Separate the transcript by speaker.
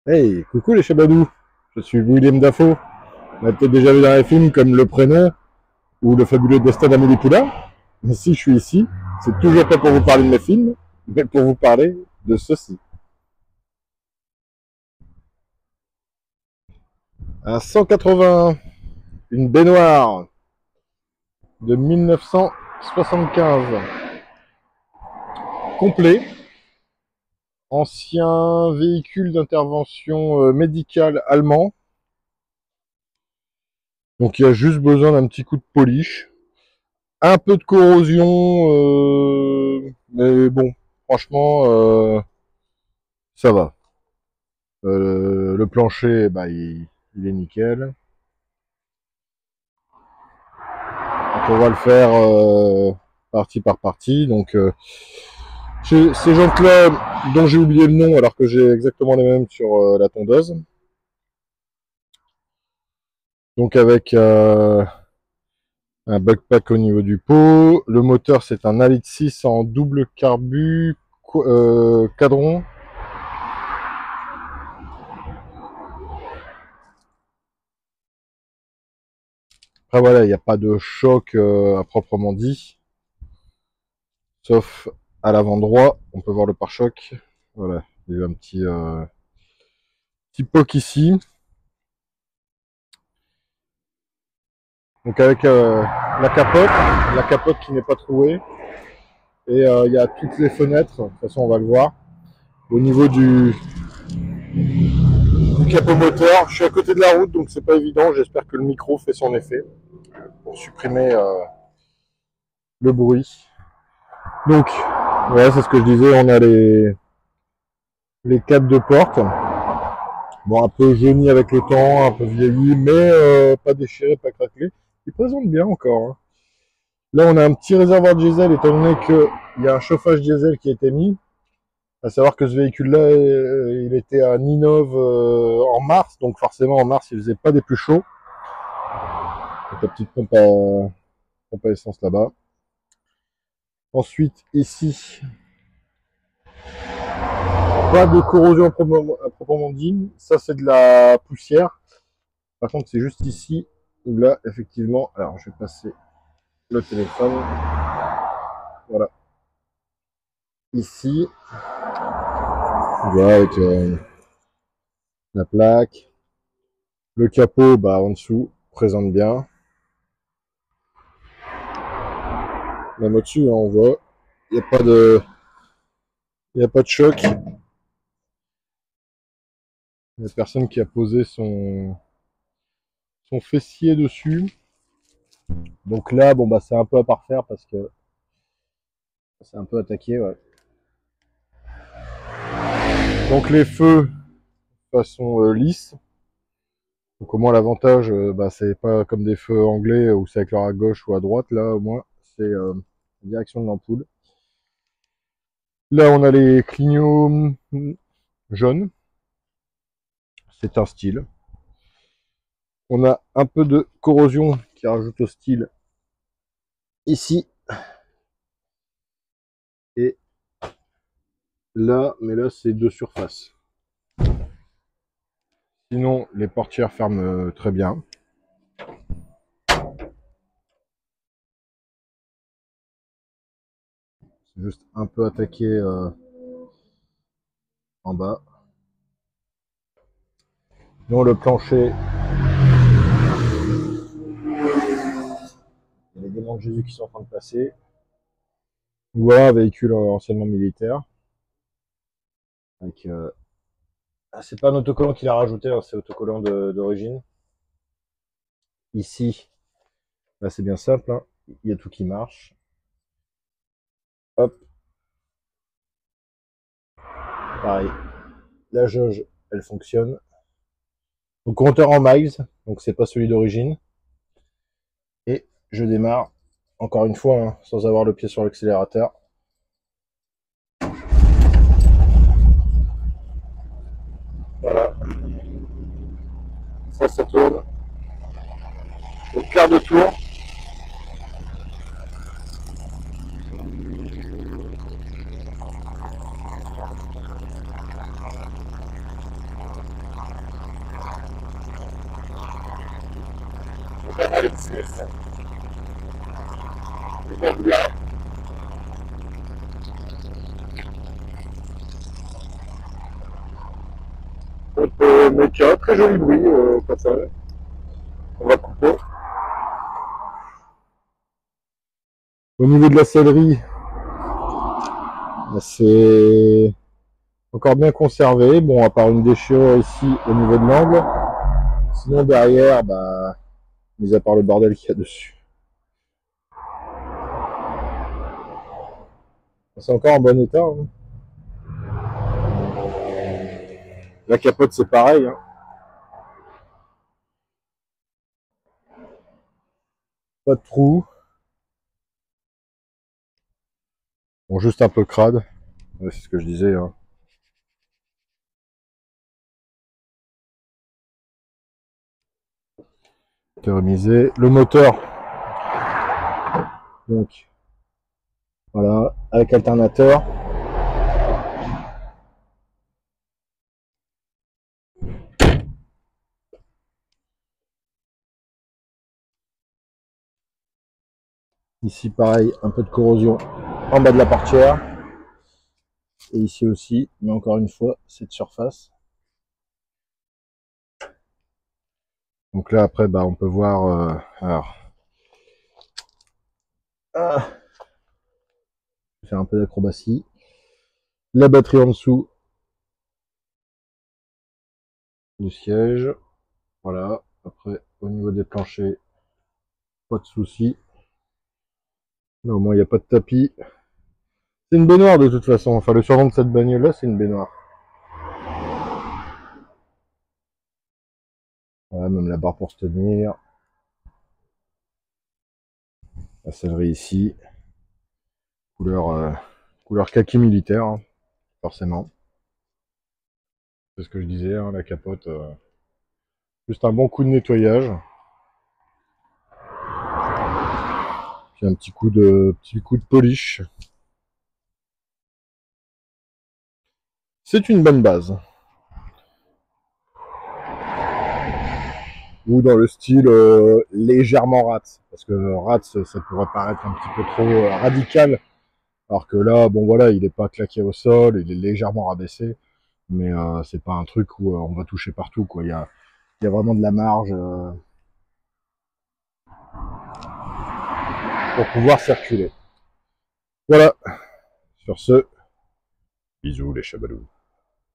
Speaker 1: Hey, coucou les Chabadous, je suis William Dafoe. On a peut-être déjà vu dans les films comme Le Prénom ou Le Fabuleux Destin d'Amélie Poulain. Mais si je suis ici, c'est toujours pas pour vous parler de mes films, mais pour vous parler de ceci. Un 180, une baignoire de 1975, complet, ancien véhicule d'intervention médicale allemand. Donc il y a juste besoin d'un petit coup de polish. Un peu de corrosion, mais bon, franchement, ça va. Le plancher, bah, il est nickel. Donc, on va le faire partie par partie. Donc, ces jantes-là, dont j'ai oublié le nom, alors que j'ai exactement les mêmes sur la tondeuse. Donc, avec un backpack au niveau du pot. Le moteur, c'est un 1,6 L en double carbu, cadron. Après, voilà, il n'y a pas de choc à proprement dit. Sauf à l'avant droit, on peut voir le pare-choc. Voilà, il y a eu un petit poc ici. Donc avec la capote qui n'est pas trouée. Et il y a toutes les fenêtres, de toute façon on va le voir. Au niveau du capot moteur, je suis à côté de la route donc c'est pas évident. J'espère que le micro fait son effet pour supprimer le bruit. Donc, voilà, c'est ce que je disais, on a les cadres de porte. Bon, un peu jauni avec le temps, un peu vieilli, mais pas déchiré, pas craquelé. Il présente bien encore, hein. Là, on a un petit réservoir diesel, étant donné qu'il y a un chauffage diesel qui a été mis. À savoir que ce véhicule-là, il était à Ninove en mars, donc forcément en mars, il faisait pas des plus chauds. Donc la petite pompe à essence là-bas. Ensuite, ici, pas de corrosion à proprement dit. Ça, c'est de la poussière. Par contre, c'est juste ici où là, effectivement, alors je vais passer le téléphone. Voilà. Ici, on voit avec la plaque. Le capot, bah, en dessous, présente bien. Même au-dessus, hein, on voit. Il n'y a pas de, il n'y a pas de choc. Il y a personne qui a posé son fessier dessus. Donc là, bon, bah, c'est un peu à parfaire parce que c'est un peu attaqué, ouais. Donc les feux, façon lisse. Donc au moins l'avantage, bah, c'est pas comme des feux anglais où c'est éclairé à gauche ou à droite. Là, au moins, c'est la direction de l'ampoule. Là, on a les clignots jaunes. C'est un style. On a un peu de corrosion qui rajoute au style ici. Et là, mais là, c'est de surface. Sinon, les portières ferment très bien. C'est juste un peu attaqué en bas. Non, le plancher, il y a les démons de Jésus qui sont en train de passer. Voilà, un véhicule anciennement militaire. Avec, c'est pas un autocollant qu'il a rajouté, hein, c'est autocollant d'origine. Ici, là c'est bien simple, hein. Il y a tout qui marche. Hop, pareil. La jauge, elle fonctionne. Donc compteur en miles, donc c'est pas celui d'origine. Et je démarre, encore une fois, hein, sans avoir le pied sur l'accélérateur. Voilà. Ça tourne. Au quart de tour. Mais qui a un très joli bruit au passage. On va couper. Au niveau de la sellerie, c'est encore bien conservé. Bon, à part une déchirure ici au niveau de l'angle. Sinon derrière, bah, mis à part le bordel qu'il y a dessus. C'est encore en bon état. Hein. La capote, c'est pareil. Hein. Pas de trou. Bon, juste un peu crade. Ouais, c'est ce que je disais. Hein. Thermisé. Le moteur. Donc, voilà, avec alternateur. Ici, pareil, un peu de corrosion en bas de la portière. Et ici aussi, mais encore une fois, cette surface. Donc là, après, bah, on peut voir... alors, faire un peu d'acrobatie. La batterie en dessous du siège. Voilà. Après, au niveau des planchers, pas de souci. Là, au moins, il n'y a pas de tapis. C'est une baignoire de toute façon. Enfin, le surnom de cette bagnole-là, c'est une baignoire. Voilà, même la barre pour se tenir. La sellerie ici. Couleur kaki militaire, hein, forcément. C'est ce que je disais, hein, la capote. Juste un bon coup de nettoyage. Puis un petit coup de polish. C'est une bonne base. Ou dans le style légèrement rat. Parce que rat, ça pourrait paraître un petit peu trop radical. Alors que là, bon voilà, il n'est pas claqué au sol, il est légèrement rabaissé. Mais c'est pas un truc où on va toucher partout, quoi. Il y a vraiment de la marge pour pouvoir circuler. Voilà. Sur ce, bisous les chabalous.